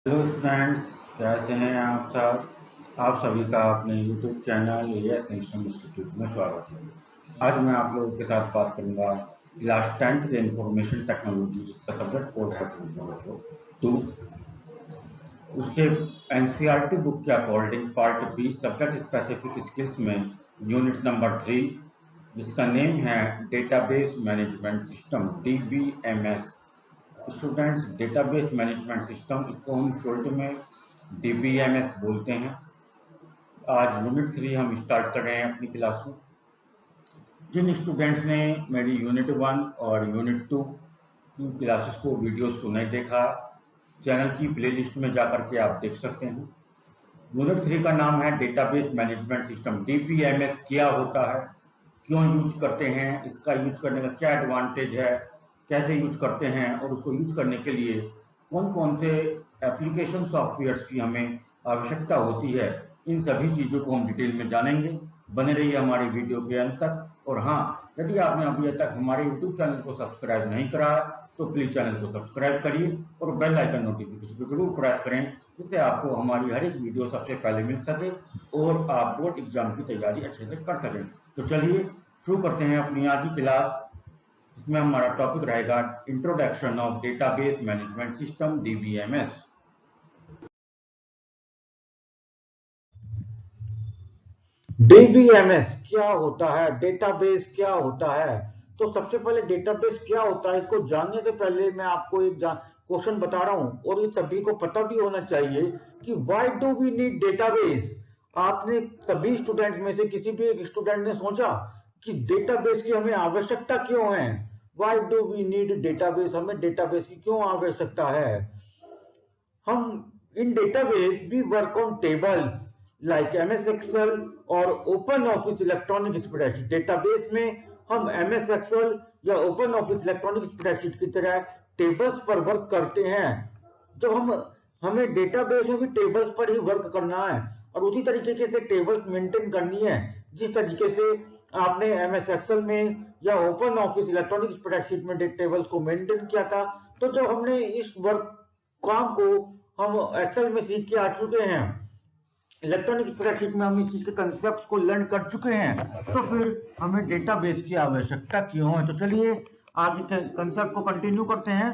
Hello students, कैसे हैं आप सब। आप सभी का अपने YouTube channel as national institute में स्वागत है। आज मैं आप लोगों के साथ बात करूंगा क्लास 10th के इंफॉर्मेशन टेक्नोलॉजी जिसका सब्जेक्ट कोड है 2। उसके एनसीईआरटी बुक के according part be subject specific skills में यूनिट नंबर 3 जिसका नेम है database management system DBMS। Students, database management system इसको हम शॉर्ट में DBMS बोलते हैं। आज यूनिट 3 हम स्टार्ट कर रहे हैं अपनी क्लास में। जिन स्टूडेंट्स ने मेरी यूनिट 1 और यूनिट 2 की क्लासेस को वीडियोस को नहीं देखा, चैनल की प्लेलिस्ट में जाकर के आप देख सकते हैं। यूनिट 3 का नाम है डेटाबेस मैनेजमेंट सिस्टम। DBMS क्या होता है, क्यों यूज करते हैं, इसका यूज करने का क्या एडवांटेज है, कैसे यूज करते हैं और उसको यूज करने के लिए कौन कौन से एप्लीकेशन सॉफ्टवेयर्स की हमें आवश्यकता होती है, इन सभी चीज़ों को हम डिटेल में जानेंगे। बने रहिए हमारी वीडियो के अंत तक। और हाँ, यदि आपने अभी तक हमारे यूट्यूब चैनल को सब्सक्राइब नहीं करा तो प्लीज़ चैनल को सब्सक्राइब करिए और बेल आइकन नोटिफिकेशन को जरूर प्रेस करें, जिससे आपको हमारी हर एक वीडियो सबसे पहले मिल सके और आप बोर्ड एग्जाम की तैयारी अच्छे से कर सकें। तो चलिए शुरू करते हैं अपनी आज की क्लास। इसमें हमारा टॉपिक रहेगा introduction of database management system DBMS। DBMS क्या होता है, डेटाबेस क्या होता है। तो सबसे पहले डेटाबेस क्या होता है इसको जानने से पहले मैं आपको एक क्वेश्चन बता रहा हूं और ये सभी को पता भी होना चाहिए कि why do we need database. आपने सभी स्टूडेंट में से किसी भी एक स्टूडेंट ने सोचा कि डेटाबेस की हमें आवश्यकता क्यों है। Why do we need database, हमें डेटाबेस की क्यों आवश्यकता है। हम in database we work on tables like MS Excel और Open Office electronic spreadsheet. Database में हम MS एक्सेल या ओपन ऑफिस इलेक्ट्रॉनिक स्प्रेडशीट की तरह टेबल्स पर वर्क करते हैं। जब हमें डेटाबेस में भी टेबल्स पर ही वर्क करना है और उसी तरीके से टेबल्स मेंटेन करनी है जिस तरीके से आपने MS एक्सेल में या ओपन ऑफिस इलेक्ट्रॉनिक स्प्रेडशीट में टेबल्स को मेंटेन किया था। तो जब हमने इस वर्क काम को हम एक्सेल में सीख के आ चुके हैं, इलेक्ट्रॉनिक स्प्रेडशीट में हम इस चीज के कंसेप्ट को लर्न कर चुके हैं, तो फिर हमें डेटाबेस की आवश्यकता क्यों है। तो चलिए आगे के कंसेप्ट को कंटिन्यू करते हैं।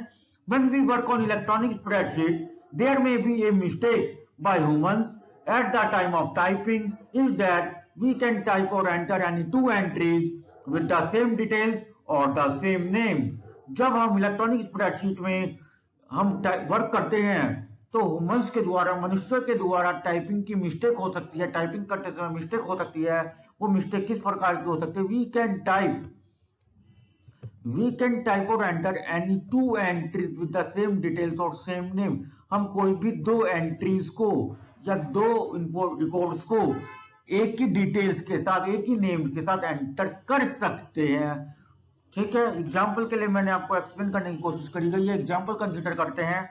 When we work on electronic spreadsheet there may be a mistake by humans at the time of typing is that we can type or enter any two entries with the same details or the same name। जब हम electronic spreadsheet में हम work करते हैं तो humans के द्वारा, मनुष्य के द्वारा टाइपिंग की मिस्टेक हो सकती है, टाइपिंग करते समय मिस्टेक हो सकती है। वो मिस्टेक किस प्रकार की हो सकती है। वी कैन टाइप और enter any two entries with the same details और सेम नेम। हम कोई भी दो एंट्रीज को या दो रिकॉर्ड्स को एक ही डिटेल्स के साथ, एक ही नेम के साथ एंटर कर सकते हैं। ठीक है, एग्जाम्पल के लिए मैंने आपको एक्सप्लेन करने की कोशिश करी गई है। एग्जाम्पल कंसिडर करते हैं,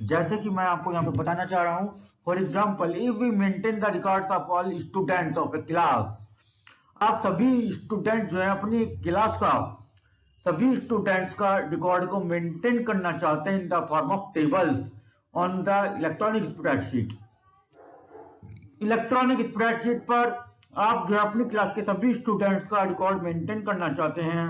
जैसे कि मैं आपको यहाँ पे बताना चाह रहा हूँ। For example, if we maintain the records of all students of a class. आप सभी स्टूडेंट जो है अपनी क्लास का, सभी स्टूडेंट्स का रिकॉर्ड को मेंटेन करना चाहते हैं in the form of tables on the electronic spreadsheet. Electronic spreadsheet पर आप जो है अपनी क्लास के सभी स्टूडेंट्स का रिकॉर्ड मेंटेन करना चाहते हैं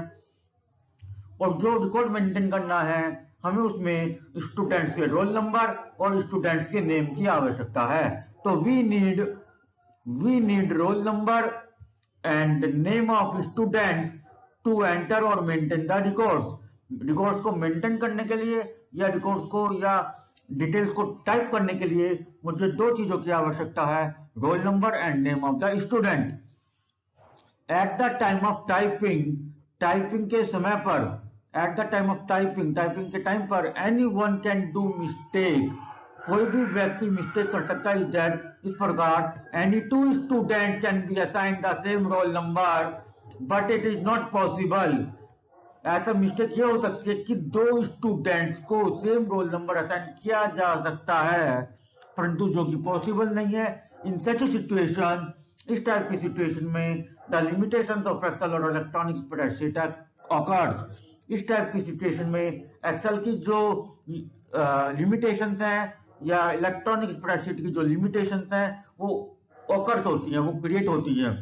और जो रिकॉर्ड मेंटेन करना है हमें उसमें स्टूडेंट्स के रोल नंबर और स्टूडेंट्स के नेम की आवश्यकता है। तो we need roll number and name of students to enter और मेंटेन द रिकॉर्ड्स को मेंटेन करने के लिए या रिकॉर्ड्स को या डिटेल्स को टाइप करने के लिए मुझे दो चीजों की आवश्यकता है, role number and name of the student. At the time of typing के समय पर, at the time of typing के टाइम पर any one can do mistake. कोई भी व्यक्ति मिस्टेक कर सकता है। इज दैट इस प्रकार any two student can be assign the same roll number but it is not possible. ऐसा मिस्टेक ये हो सकती है कि दो स्टूडेंट्स को सेम रोल नंबर असाइन किया जा सकता है, परंतु जो कि पॉसिबल नहीं है। इन सच सिचुएशन, इस टाइप की सिचुएशन में द लिमिटेशंस ऑफ एक्सेल और इलेक्ट्रॉनिक स्प्रेडशीट ऑकर्स। इस टाइप की सिचुएशन में एक्सेल की जो लिमिटेशंस हैं या इलेक्ट्रॉनिक स्प्रेडशीट की जो लिमिटेशंस हैं वो ऑकर्स होती हैं, वो क्रिएट होती हैं।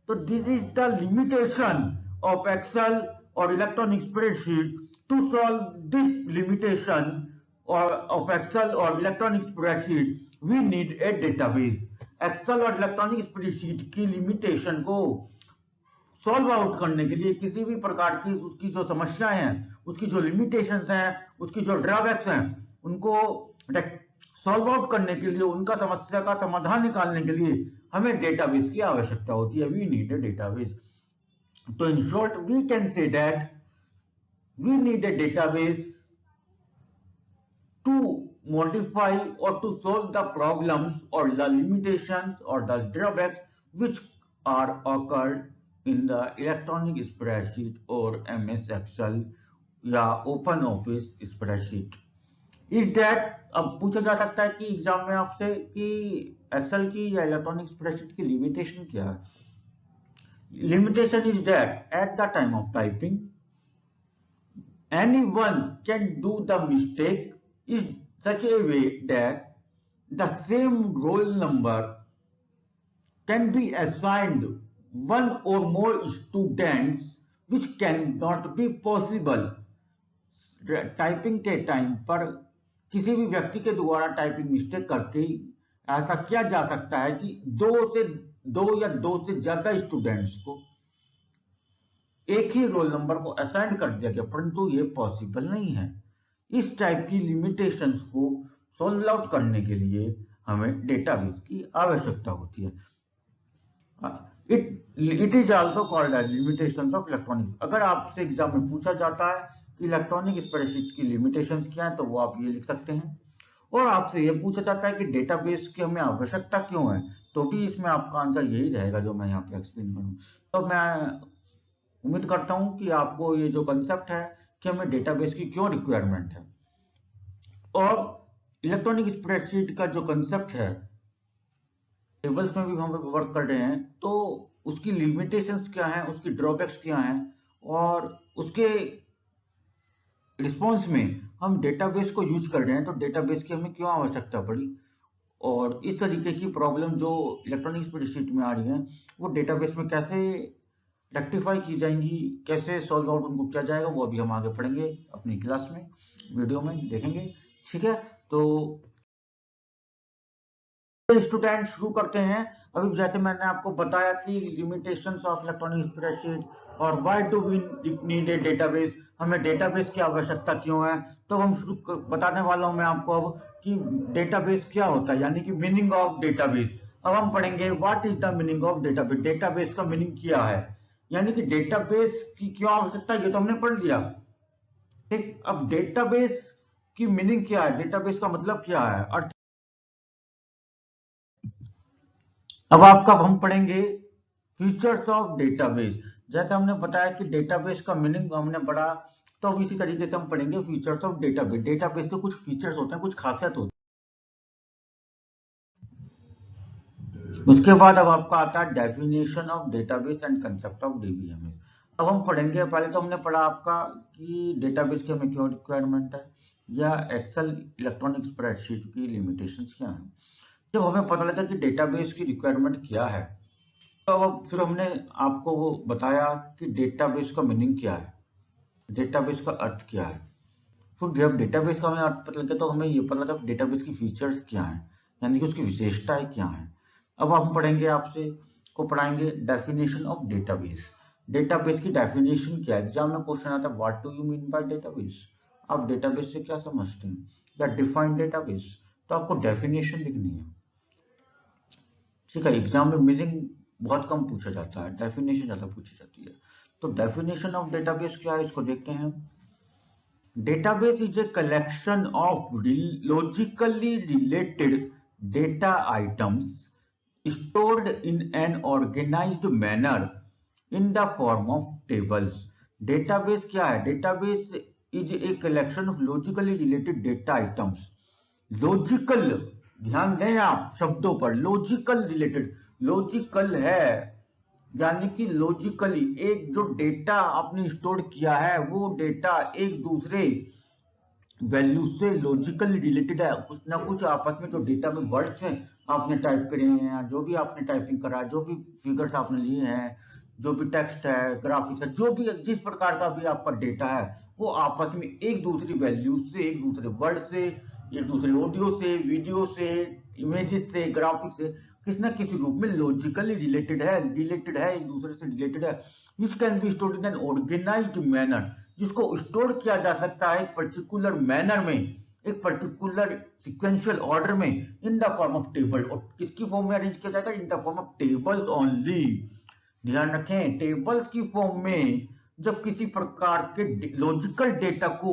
तो this is the limitation of Excel और electronic spreadsheet. To solve this limitation of Excel और electronic spreadsheet we need a database. Excel और इलेक्ट्रॉनिक स्प्रेडशीट की लिमिटेशन को सॉल्व आउट करने के लिए, किसी भी प्रकार की उसकी जो समस्याएं हैं, उसकी जो लिमिटेशंस हैं, उसकी जो ड्रॉबैक्स हैं, उनको सॉल्व आउट करने के लिए, उनका समस्या का समाधान निकालने के लिए हमें डेटाबेस की आवश्यकता होती है। We need a database. तो in short we can say that we need a database to modify or to solve the problems or the limitations or the drawbacks which are occurred in the electronic spreadsheet or MS Excel या Open office spreadsheet. Is that, अब पूछा जा सकता है कि exam में आपसे कि एक्सेल की या इलेक्ट्रॉनिक स्प्रेडशीट की लिमिटेशन क्या है। Limitation is that at the time of typing anyone can do the mistake in such a way that the same roll number can be assigned one or more students, which cannot be possible। Typing के time पर किसी भी व्यक्ति के द्वारा typing mistake करके ऐसा किया जा सकता है कि दो से ज्यादा स्टूडेंट्स को एक ही रोल नंबर को असाइन कर दिया गया, परंतु ये पॉसिबल नहीं है। इस टाइप की लिमिटेशंस को सॉल्व आउट करने के लिए हमें डेटाबेस की आवश्यकता होती है। It is also called as limitations of electronics. अगर आपसे एग्जाम में पूछा जाता है कि इलेक्ट्रॉनिक स्प्रेडशीट की लिमिटेशंस क्या है, तो वो आप ये लिख सकते हैं। और आपसे ये पूछा जाता है कि डेटाबेस की हमें आवश्यकता क्यों है, तो भी इसमें आपका आंसर यही रहेगा जो मैं यहाँ पे एक्सप्लेन करूँ। तो मैं उम्मीद करता हूं कि आपको ये जो कंसेप्ट है कि हमें डेटाबेस की क्यों रिक्वायरमेंट है, और इलेक्ट्रॉनिक स्प्रेडशीट का जो कंसेप्ट है, टेबल्स में भी हम वर्क कर रहे हैं, तो उसकी लिमिटेशंस क्या हैं, उसकी ड्रॉबैक्स क्या हैं, और उसके रिस्पॉन्स में हम डेटाबेस को यूज कर रहे हैं, तो डेटाबेस की हमें क्यों आवश्यकता पड़ी, और इस तरीके की प्रॉब्लम जो इलेक्ट्रॉनिक स्प्रेडशीट में आ रही है वो डेटाबेस में कैसे रेक्टिफाई की जाएंगी, कैसे सॉल्व आउट उनको किया जाएगा, वो अभी हम आगे पढ़ेंगे अपनी क्लास में, वीडियो में देखेंगे। ठीक है, तो स्टूडेंट शुरू करते हैं। अभी जैसे मैंने आपको बताया कि लिमिटेशंस ऑफ इलेक्ट्रॉनिक स्प्रेडशीट और why do we need a database, हमें डेटाबेस की आवश्यकता क्यों है, तो हम शुरू बताने वाला हूं मैं आपको अब कि डेटाबेस क्या होता है, यानी कि मीनिंग ऑफ डेटाबेस। अब हम पढ़ेंगे what is the meaning of database. Database का मीनिंग क्या है, यानी कि डेटाबेस की क्यों आवश्यकता, ये तो हमने पढ़ लिया। ठीक, अब डेटाबेस की मीनिंग क्या है, डेटाबेस का मतलब क्या है, अर्थ। अब आपका हम पढ़ेंगे फीचर्स ऑफ डेटाबेस। जैसे हमने बताया कि डेटाबेस का मीनिंग हमने पढ़ा, तो अब इसी तरीके से हम पढ़ेंगे फीचर्स ऑफ डेटाबेस। डेटाबेस के कुछ फीचर्स होते हैं, कुछ खासियत होती है। उसके बाद अब आपका आता है definition of database and concept of DBMS. अब हम पढ़ेंगे, पहले तो हमने पढ़ा आपका कि डेटाबेस की हमें क्यों रिक्वायरमेंट है, या एक्सेल इलेक्ट्रॉनिक स्प्रेडशीट की लिमिटेशंस क्या है। जब हमें पता लगा कि डेटाबेस की रिक्वायरमेंट क्या है, तो फिर हमने आपको वो बताया कि डेटाबेस का मीनिंग क्या है, डेटाबेस का अर्थ क्या है। फिर जब डेटाबेस का हमें अर्थ पता लगा, तो हमें ये पता लगा डेटाबेस की फीचर्स क्या है, यानी कि उसकी विशेषताएं क्या है। अब हम पढ़ेंगे, आपसे को पढ़ाएंगे डेफिनेशन ऑफ डेटाबेस। डेटाबेस की डेफिनेशन क्या है, एग्जाम में क्वेश्चन आता है what do you mean by database, आप डेटाबेस से क्या समझते हैं, या डिफाइन डेटाबेस, तो आपको डेफिनेशन लिखनी है। ठीक है, एग्जाम में मीनिंग बहुत कम पूछा जाता है, डेफिनेशन ज्यादा पूछी जाती है। तो डेफिनेशन ऑफ डेटाबेस क्या है, इसको देखते हैं। Database is a collection of logically related data items stored in an organized manner in the form of tables। Database क्या है, database is a collection of logically related data items. Logical, ध्यान दें आप शब्दों पर, लॉजिकल रिलेटेड, लॉजिकल है यानी कि लॉजिकली एक जो डेटा आपने स्टोर किया है, वो डेटा एक दूसरे वैल्यू से लॉजिकली रिलेटेड है, कुछ ना कुछ आपस में जो डेटा में वर्ड्स हैं आपने टाइप करे हैं, जो भी आपने टाइपिंग करा, जो भी फिगर्स आपने लिए हैं, जो भी टेक्स्ट है, ग्राफिक्स है, जो भी जिस प्रकार का भी आपका डेटा है, वो आपस में एक दूसरी वैल्यू से, एक दूसरे वर्ड से, एक दूसरे ऑडियो से, वीडियो से, इमेजेस से, ग्राफिक्स से किसी ना किसी रूप में लॉजिकली रिलेटेड है, एक दूसरे से रिलेटेड है, which can be stored in an organised manner, जिसको स्टोर किया जा सकता है एक पर्टिकुलर मैनर में, एक पर्टिकुलर सिक्वेंशियल ऑर्डर में, in the form of table. और किसकी फॉर्म में अरेंज किया जाएगा? In the form of tables only. ध्यान रखें, टेबल्स की फॉर्म में जब किसी प्रकार के लॉजिकल डेटा को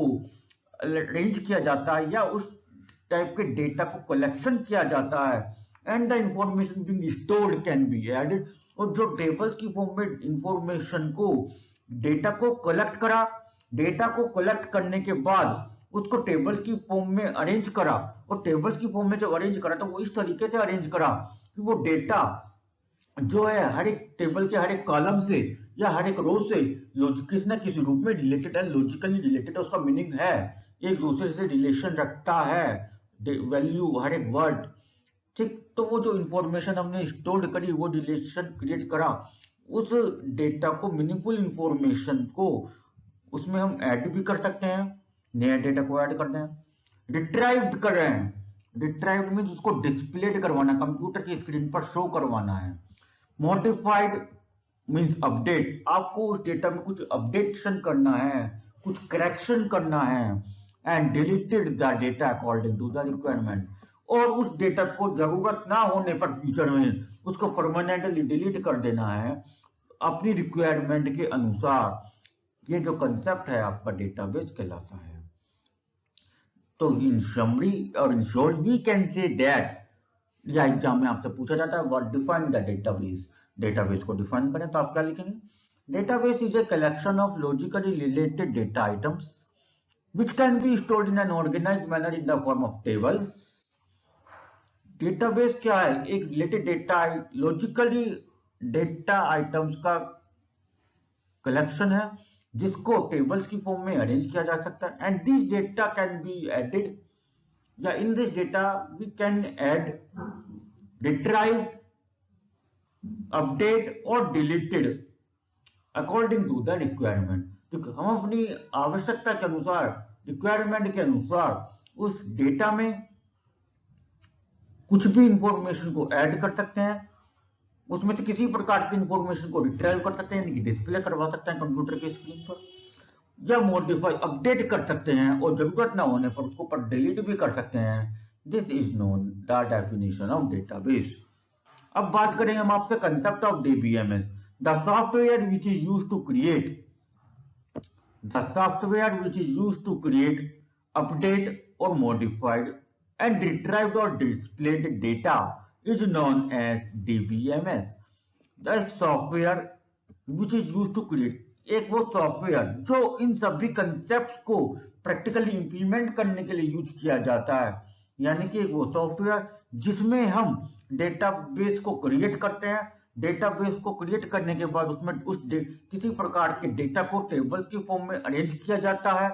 अरेंज किया जाता है या उस टाइप के डेटा को कलेक्शन किया जाता है, and the information being stored can be added, और जो टेबल्स की फॉर्म में इंफॉर्मेशन को, डेटा को कलेक्ट करा, डेटा को कलेक्ट करने के बाद उसको टेबल्स की फॉर्म में अरेंज करा, और टेबल्स की फॉर्म में जब अरेंज करा तो वो इस तरीके से अरेंज करा कि वो डेटा जो है हर एक टेबल के हर एक कॉलम से या हर एक रो से किसी ना किसी रूप में रिलेटेड है, लॉजिकली रिलेटेड है, उसका मीनिंग है, एक दूसरे से रिलेशन रखता है, वैल्यू हर एक वर्ड, ठीक। तो वो जो इंफॉर्मेशन हमने स्टोर करी, वो रिलेशन क्रिएट करा, उस डेटा को, मीनिंगफुल इंफॉर्मेशन को उसमें हम ऐड भी कर सकते हैं, नया डेटा को ऐड करते हैं। रिट्राइव्ड कर रहे हैं, रिट्राइव्ड मीन्स उसको डिस्प्लेड करवाना, कंप्यूटर की स्क्रीन पर शो करवाना है। मॉडिफाइड मीन्स अपडेट, आपको उस डेटा में कुछ अपडेशन करना है, कुछ करेक्शन करना है। And deleted the data according to the requirement, और उस डेटा को जरूरत ना होने पर फ्यूचर में उसको परमानेंटली डिलीट कर देना है अपनी रिक्वायरमेंट के अनुसार। ये जो कंसेप्ट है आपका डेटाबेस कहलाता है। तो इन समरी और in short we can say that, या एग्जाम में आपसे पूछा जाता है what define the database, database को डिफाइन करें तो आप क्या लिखेंगे? Database is a collection of logically related data items which can be stored in an organized manner in the form of tables. Database क्या है? एक related data, logically data items का कलेक्शन है जिसको टेबल्स की फॉर्म में arrange किया जा सकता है। And this data can be added, या in this data we can add, retrieve, update और deleted according to the requirement. तो हम अपनी आवश्यकता के अनुसार, रिक्वायरमेंट के अनुसार उस डेटा में कुछ भी इंफॉर्मेशन को ऐड कर सकते हैं, उसमें से किसी प्रकार की इंफॉर्मेशन को रिट्राइव कर सकते हैं, यानी कि डिस्प्ले करवा सकते हैं कंप्यूटर की स्क्रीन पर, या मॉडिफाई, अपडेट कर सकते हैं, और जरूरत ना होने पर उसको पर डिलीट भी कर सकते हैं। This is known the definition of database. अब बात करें हम आपसे concept of DBMS, the software which is used to create, the software which is used to create, update or modified and retrieved or displayed data is known as DBMS. The software which is used to create, एक वो software जो इन सभी concept को practically implement करने के लिए use किया जाता है, यानी कि वो सॉफ्टवेयर जिसमें हम डेटाबेस को क्रिएट करते हैं, डेटाबेस को क्रिएट करने के बाद उसमें किसी प्रकार के डेटा को टेबल्स की फॉर्म में अरेंज किया जाता है,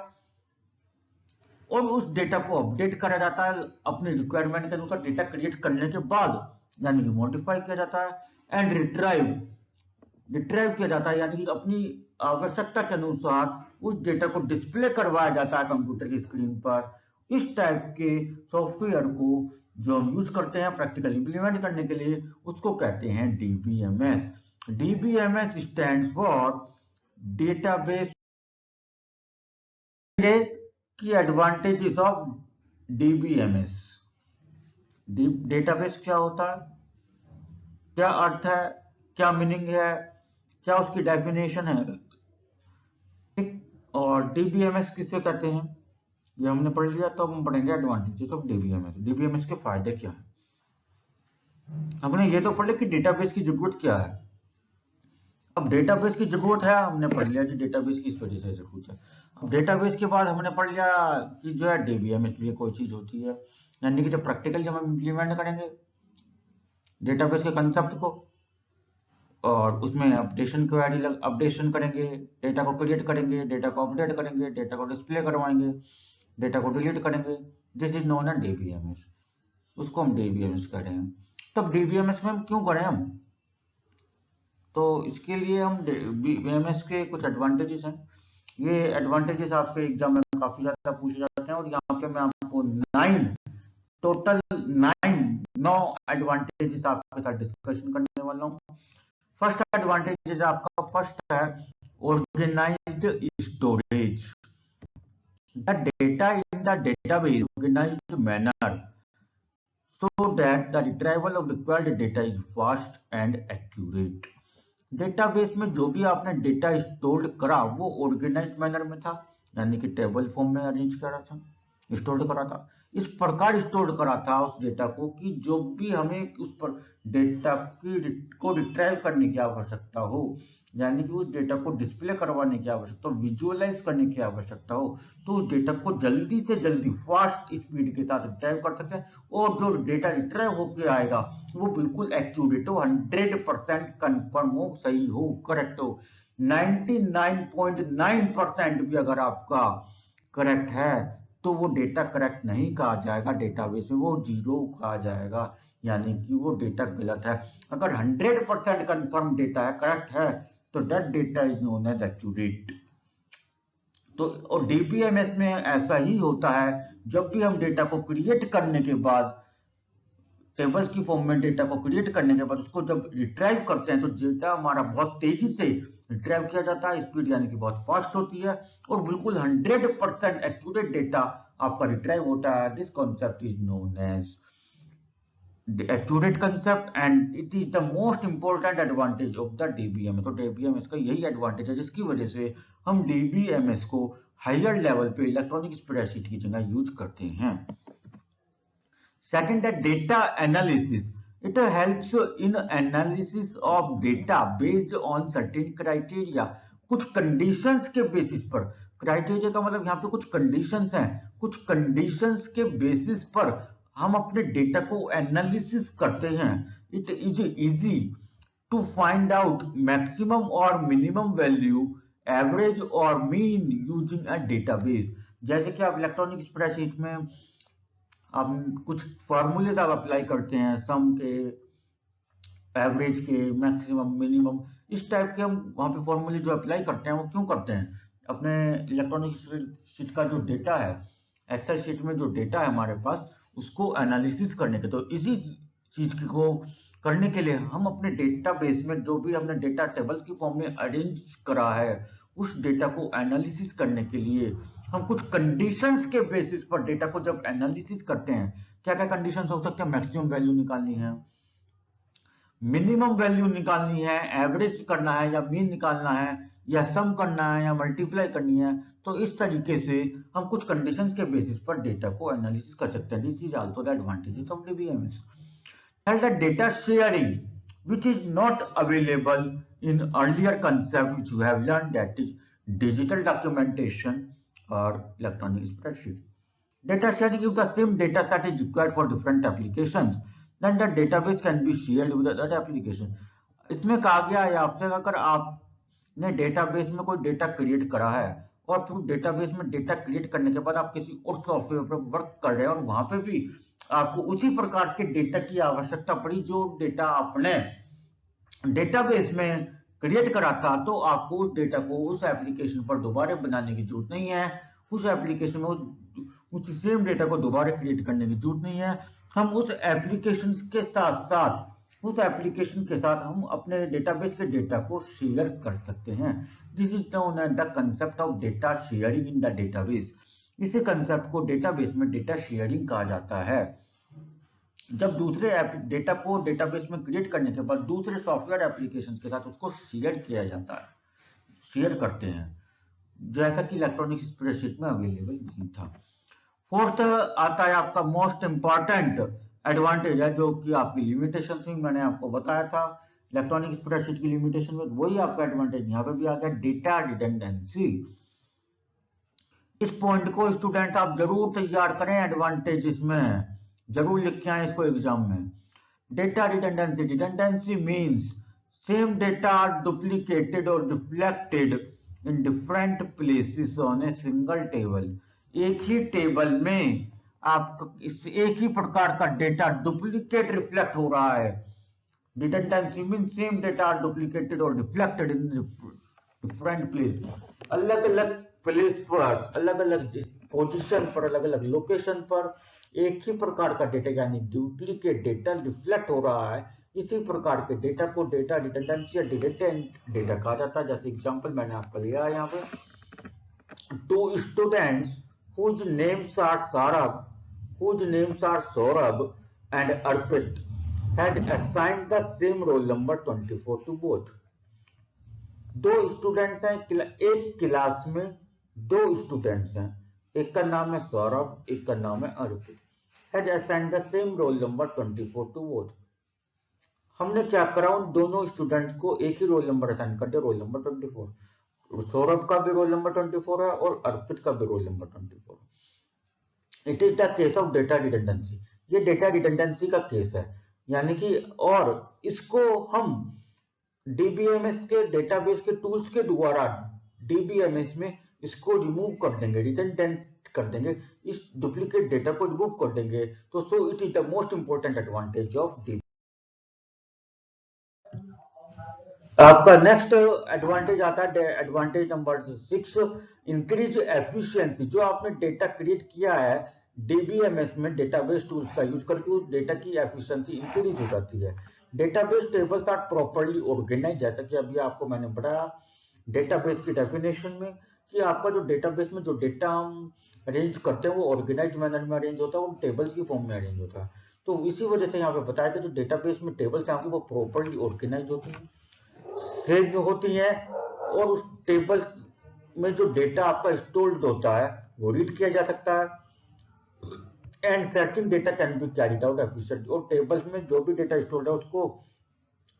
और उस डेटा को अपडेट करा जाता है अपने रिक्वायरमेंट के अनुसार डेटा क्रिएट करने के बाद, यानी कि मॉडिफाई किया जाता है। एंड रिट्राइव किया जाता है, यानी कि अपनी आवश्यकता के अनुसार उस डेटा को डिस्प्ले करवाया जाता है कंप्यूटर की स्क्रीन पर। इस टाइप के सॉफ्टवेयर को जो हम यूज करते हैं प्रैक्टिकल इंप्लीमेंट करने के लिए, उसको कहते हैं DBMS। DBMS stands for database की एडवांटेजेस ऑफ DBMS। डेटाबेस क्या होता है, क्या अर्थ है, क्या मीनिंग है, क्या उसकी डेफिनेशन है, ठीक। और DBMS किसे कहते हैं ये हमने पढ़ लिया। तो हम पढ़ेंगे एडवांटेजेस ऑफ DBMS। DBMS के फायदे क्या है। हमने ये तो पढ़ लिया कि डेटाबेस की जरूरत क्या है। अब डेटाबेस की जरूरत है, हमने पढ़ लिया कि डेटाबेस की इस वजह से जरूरत है। अब डेटाबेस के बाद हमने पढ़ लिया कि जो है DBMS भी कोई चीज होती है, यानी कि जब प्रैक्टिकल जब हम इम्प्लीमेंट करेंगे डेटाबेस के कंसेप्ट को, और उसमें अपडेशन करेंगे, डेटा को क्रिएट करेंगे, डेटा को अपडेट करेंगे, डेटा को डिस्प्ले करवाएंगे, डेटा को डिलीट करेंगे। This is known as DBMS, उसको हम डीबीएमएस कह रहे हैं। तब डीबीएमएस में हम क्यों करें हम, तो इसके लिए हम डीबीएमएस के कुछ एडवांटेजेस हैं। ये एडवांटेजेस आपके एग्जाम में काफी ज्यादा पूछे जाते हैं, और यहाँ पे मैं आपको 9 एडवांटेजेस आपके साथ डिस्कशन करने वाला हूँ। फर्स्ट एडवांटेज आपका फर्स्ट है organised storage. The data in the database organized manner so that the retrieval of required data is fast and accurate। Database में जो भी आपने डेटा स्टोर करा वो ऑर्गेनाइज्ड मैनर में था, यानी कि टेबल फॉर्म में अरेंज करा था, स्टोर करा था। इस प्रकार स्टोर करा था उस डेटा को कि जो भी हमें उस पर डेटा को रिट्राइव करने की आवश्यकता हो, यानी कि उस डेटा को डिस्प्ले करवाने की आवश्यकता हो, विजुअलाइज करने की आवश्यकता हो, तो उस डेटा को जल्दी से जल्दी फास्ट स्पीड के साथ रिट्राइव कर सकते हैं, और जो डेटा रिट्राइव होकर आएगा वो बिल्कुल एक्यूरेट हो, 100% कंफर्म हो, सही हो, करेक्ट हो। 99.9% भी अगर आपका करेक्ट है तो वो डेटा करेक्ट नहीं कहा जाएगा, डेटाबेस में वो जीरो कहा जाएगा, यानी कि वो डेटा गलत है। अगर 100% कंफर्म डेटा है, करेक्ट है, तो that data is known as accurate. तो और डीबीएमएस में ऐसा ही होता है, जब भी हम डेटा को क्रिएट करने के बाद, टेबल्स की फॉर्म में डेटा को क्रिएट करने के बाद उसको जब रिट्राइव करते हैं तो डेटा हमारा बहुत तेजी से रिट्राइव किया जाता है, स्पीड यानी कि बहुत फास्ट होती है, और बिल्कुल 100% एक्यूरेट डेटा आपका रिट्राइव होता है। This concept is known as the accurate concept and it is the most important advantage of the DBMS। तो DBMS का यही एडवांटेज है जिसकी वजह से हम DBMS को हायर लेवल पे इलेक्ट्रॉनिक स्प्रेडशीट की जगह यूज करते हैं। सेकंड है data analysis. It helps in analysis of data based on certain criteria. कुछ कंडीशंस के बेसिस पर, क्राइटेरिया का मतलब यहाँ पे कुछ कंडीशंस हैं, कुछ कंडीशंस के बेसिस पर हम अपने डेटा को एनालिसिस करते हैं। It is easy to find out maximum और मिनिमम वैल्यू, एवरेज और मीन यूजिंग अ डेटाबेस। जैसे कि आप इलेक्ट्रॉनिक स्प्रेडशीट में आप कुछ फॉर्मूलेज आप अप्लाई करते हैं, सम के, एवरेज के, मैक्सिमम, मिनिमम, इस टाइप के हम वहां पे फॉर्मूले जो अप्लाई करते हैं वो क्यों करते हैं, अपने इलेक्ट्रॉनिक शीट का जो डेटा है, एक्सेल शीट में जो डेटा है हमारे पास, उसको एनालिसिस करने के, तो इसी चीज को करने के लिए हम अपने डेटाबेस में जो भी हमने डेटा टेबल की फॉर्म में अरेंज करा है, उस डेटा को एनालिसिस करने के लिए हम कुछ कंडीशंस के बेसिस पर डेटा को जब एनालिसिस करते हैं, क्या क्या कंडीशंस हो सकते हैं, मैक्सिमम वैल्यू निकालनी है, मिनिमम वैल्यू निकालनी है, एवरेज करना है या मीन निकालना है, या सम करना है या मल्टीप्लाई करनी है, तो इस तरीके से हम कुछ कंडीशंस के बेसिस पर डेटा को एनालिसिस कर सकते हैं। This is also the advantages of DBMS. And the data sharing which is not available in earlier concept which you have learned, that is digital documentation or electronic spreadsheet। Data sharing if the same data set is required for different applications, then the database can be shared with other application। इसमें कहा गया है आपसे, अगर आपने database में कोई data create करा है और फिर डेटाबेस में डेटा क्रिएट करने के बाद आप किसी और सॉफ्टवेयर पर वर्क कर रहे हैं और वहां पे भी आपको उसी प्रकार के डेटा की आवश्यकता पड़ी जो डेटा आपने डेटाबेस में क्रिएट करा था, तो आपको उस डेटा को उस एप्लीकेशन पर दोबारा बनाने की जरूरत नहीं है, उस एप्लीकेशन में उस सेम डेटा को दोबारा क्रिएट करने की जरूरत नहीं है। हम उस एप्लीकेशन के साथ हम अपने डेटाबेस के डेटा को शेयर कर सकते हैं। This is known as the concept of data sharing in the database. इसी कंसेप्ट को डेटाबेस में डेटा शेयरिंग कहा जाता है। जब दूसरे डेटा को डेटाबेस में क्रिएट करने के बाद दूसरे सॉफ्टवेयर एप्लीकेशंस के साथ उसको शेयर किया जाता है, शेयर करते हैं, जैसा कि इलेक्ट्रॉनिक स्प्रेडशीट में अवेलेबल नहीं था। फोर्थ आता है आपका मोस्ट इंपॉर्टेंट एडवांटेज है, जो कि आपकी लिमिटेशन में मैंने आपको बताया था, इलेक्ट्रॉनिक स्प्रेडशीट की लिमिटेशन में वही आपका एडवांटेज यहाँ पे भी आ गया, डेटा रिडंडेंसी। इस पॉइंट को स्टूडेंट आप जरूर तैयार करें, एडवांटेज इसमें जरूर लिख के आए इसको एग्जाम में। Data redundancy, redundancy means same data are duplicated और reflected in different places on a single table. एक ही टेबल में आप इस एक ही प्रकार का डेटा डुप्लीकेट रिफ्लेक्ट हो रहा है। Redundancy means same data are duplicated or reflected in different place. अलग अलग प्लेस पर, अलग अलग पोजीशन पर, अलग अलग लोकेशन पर एक ही प्रकार का डेटा यानी डुप्लीकेट डेटा रिफ्लेक्ट हो रहा है। इसी प्रकार के डेटा को डेटा रिडंडेंसी या डिडक्टेंट डेटा कहा जाता है। जैसे एग्जांपल मैंने आपको लिया है यहाँ पे, two students whose names are Saurabh and Arpit had assigned the same roll number 24 to both. दो स्टूडेंट्स हैं, एक क्लास में दो स्टूडेंट्स हैं, एक का नाम है सौरभ, एक का नाम है Arpit. Had assigned the same roll number 24 to both. हमने क्या करा, उन दोनों स्टूडेंट्स को एक ही रोल नंबर असाइन कर दिया, रोल नंबर 24। सौरभ का भी रोल नंबर 24 है और अर्पित का भी role number 24। It is the case of data redundancy. ये डेटा रिडंडेंसी का केस है, यानी कि और इसको हम डीबीएमएस के डेटाबेस के टूल्स के द्वारा डीबीएमएस में इसको रिमूव कर देंगे, रिडंडेंट कर देंगे, इस डुप्लीकेट डेटा को रिमूव कर देंगे। तो so it is the most important advantage of D. आपका नेक्स्ट एडवांटेज आता है एडवांटेज नंबर 6, इंक्रीज एफिशिएंसी। जो आपने डेटा क्रिएट किया है डीबीएमएस में डेटाबेस टूल्स का यूज करके, उस डेटा की एफिशिएंसी इंक्रीज हो जाती है। Database tables are properly organise, जैसा कि अभी आपको मैंने बताया डेटाबेस की डेफिनेशन में कि आपका जो डेटाबेस में जो डेटा हम अरेंज करते हैं वो ऑर्गेनाइज मैनर में अरेंज होता है, वो टेबल्स की फॉर्म में अरेंज होता है। तो इसी वजह से यहाँ पे बताया कि जो डेटाबेस में टेबल्स हैं वो प्रॉपर्ली ऑर्गेनाइज होती हैं, सेव होती हैं, और उस टेबल में जो डेटा आपका स्टोर्ड होता है वो रीड किया जा सकता है। And searching data can be carried out efficiently. और टेबल्स में जो भी डेटा स्टोर्ड है उसको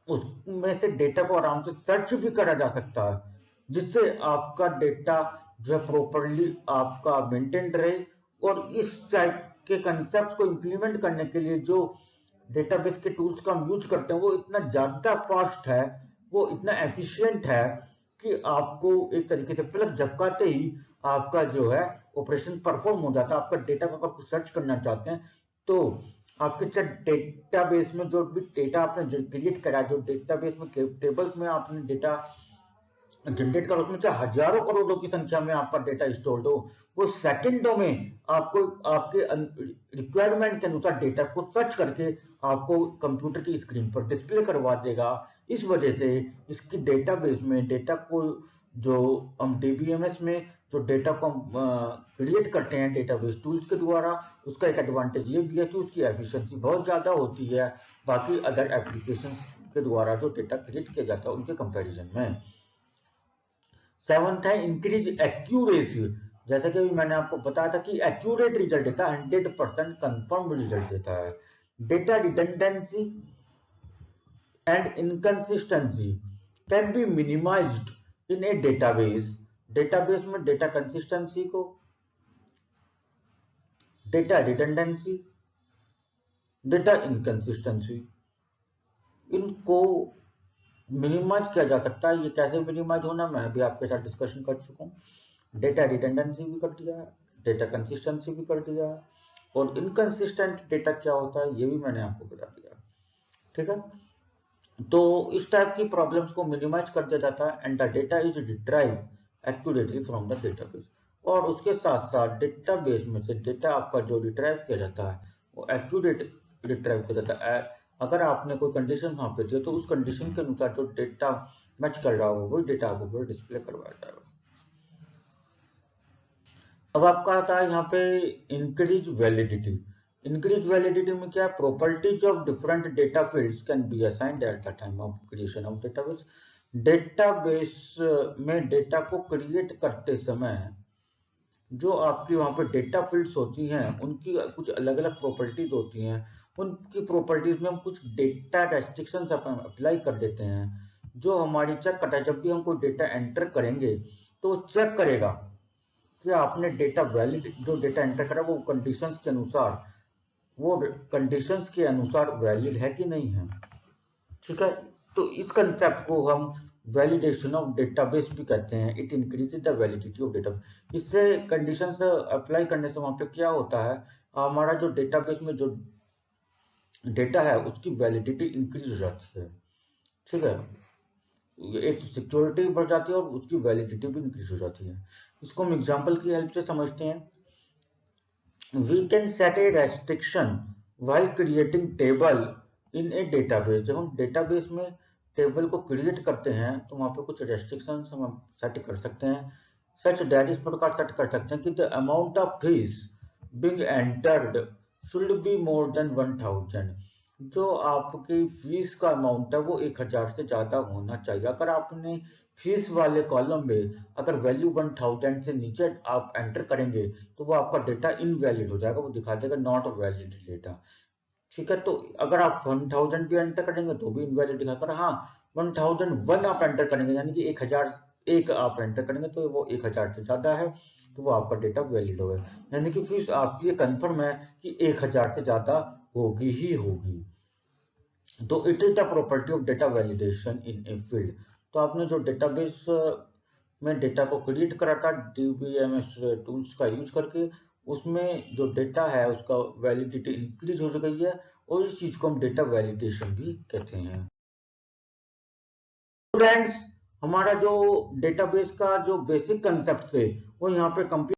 उसमें से डेटा को आराम से सर्च भी करा जा सकता है, जिससे आपका डेटा जो है प्रॉपर्ली आपका मेंटेन रहे। और इस टाइप के कंसेप्ट को इंप्लीमेंट करने के लिए जो डेटाबेस के टूल्स का हम यूज करते हैं वो इतना ज्यादा फास्ट है, वो इतना एफिशिएंट है कि आपको एक तरीके से प्लग झपकाते ही आपका जो है ऑपरेशन परफॉर्म हो जाता है। आपका डेटा को अगर कुछ सर्च करना चाहते हैं तो आपके डेटाबेस में जो भी डेटा आपने क्रिएट करा, जो डेटाबेस में टेबल्स में आपने डेटा जनरेट करो, उसमें चाहे हजारों करोड़ों की संख्या में आपका डेटा स्टोर्ड हो, वो सेकंडों में आपको आपके रिक्वायरमेंट के अनुसार डेटा को सर्च करके आपको कंप्यूटर की स्क्रीन पर डिस्प्ले करवा देगा। इस वजह से इसकी डेटाबेस में डेटा को जो हम डीबीएमएस में जो डेटा को हम क्रिएट करते हैं डेटाबेस टूल्स के द्वारा, उसका एक एडवांटेज ये भी है कि उसकी एफिशिएंसी बहुत ज्यादा होती है बाकी अदर एप्लीकेशन के द्वारा जो डेटा क्रिएट किया जाता है उनके कंपैरिजन में। 7th है इंक्रीज एक्यूरेसी। जैसा कि अभी मैंने आपको बताया था कि एक्यूरेट रिजल्ट देता है, 100% कंफर्म रिजल्ट देता है। Data redundancy and inconsistency can be minimised in A database. Database में डेटा कंसिस्टेंसी को, डेटा रिडंडेंसी, डेटा इनकंसिस्टेंसी, इनको मिनिमाइज किया जा सकता है। ये कैसे मिनिमाइज होना मैं भी आपके साथ डिस्कशन कर चुका हूँ। डेटा रिडंडेंसी भी कर दिया है, डेटा कंसिस्टेंसी भी कर दिया है, और इनकंसिस्टेंट डेटा क्या होता है ये भी मैंने आपको बता दिया। ठीक है, तो इस टाइप की प्रॉब्लम्स को मिनिमाइज कर दिया जाता है। And the data is retrieve accurately from the database. और उसके साथ साथ डेटाबेस में से डेटा आपका जो रिट्राइव किया जाता है वो एक्यूरेट रिट्राइव किया जाता है। अगर आपने कोई कंडीशन वहां पे दी तो उस कंडीशन के अनुसार जो डेटा मैच कर रहा हो वही डेटा आपको डिस्प्ले करवाया जाएगा। अब आपका आता है यहाँ पे इंक्रीज वैलिडिटी। इंक्रीज वैलिडिटी में क्या है, properties of different data fields can be assigned at the time of creation of database. Database में डेटा को क्रिएट करते समय जो आपकी वहां पे डेटा फील्ड्स होती हैं उनकी कुछ अलग अलग प्रॉपर्टीज होती हैं। उनकी प्रॉपर्टीज में हम कुछ डेटा रेस्ट्रिक्शंस अप्लाई कर देते हैं जो हमारी चेक करता है। जब भी हम कोई डेटा एंटर करेंगे तो चेक करेगा कि आपने डेटा वैलिड जो डेटा एंटर करा वो कंडीशंस के अनुसार, वो कंडीशंस के अनुसार वैलिड है कि नहीं है। ठीक है, तो इस कंसेप्ट को हम वैलिडेशन ऑफ डेटाबेस भी कहते हैं। It increases the validity of data. इससे कंडीशंस अप्लाई करने से वहां पे क्या होता है, हमारा जो डेटाबेस में जो डेटा है उसकी वैलिडिटी इंक्रीज हो जाती है। ठीक है, एक सिक्योरिटी बढ़ जाती है और उसकी वैलिडिटी भी इंक्रीज हो जाती है। इसको हम एग्जांपल की हेल्प से समझते हैं। We can set a restriction while creating table in a database। जब हम डेटाबेस में टेबल को क्रिएट करते हैं तो वहां पे कुछ रेस्ट्रिक्शंस हम सेट कर सकते हैं। सच दैट इस प्रकार सेट कर सकते हैं कि the amount of fees being entered should be more than 1000। जो आपकी फीस का अमाउंट है वो 1000 से ज्यादा होना चाहिए। अगर आपने फीस वाले कॉलम में अगर वैल्यू 1000 से नीचे आप एंटर करेंगे तो वो आपका डेटा इनवैलिड हो जाएगा, वो दिखा देगा नॉट वैलिड डेटा। ठीक है, तो अगर आप 1000 भी एंटर करेंगे तो भी इनवैलिड दिखाएगा। हाँ, 1001 आप एंटर करेंगे यानी कि 1001 आप एंटर करेंगे तो वो 1000 से ज्यादा है तो वो आपका डेटा वैलिड होगा। यानी कि फीस आपकी ये कंफर्म है कि 1000 से ज्यादा होगी ही होगी। तो it is the property of data validation in a field. तो आपने जो डेटाबेस में डेटा को क्रिएट करा था डीबीएमएस टूल्स का यूज करके, उसमें जो डेटा है उसका वैलिडिटी इंक्रीज हो गई है और इस चीज को हम डेटा वैलिडेशन भी कहते हैं। फ्रेंड्स, हमारा जो डेटाबेस का जो बेसिक कंसेप्ट है वो यहाँ पे कंप्लीट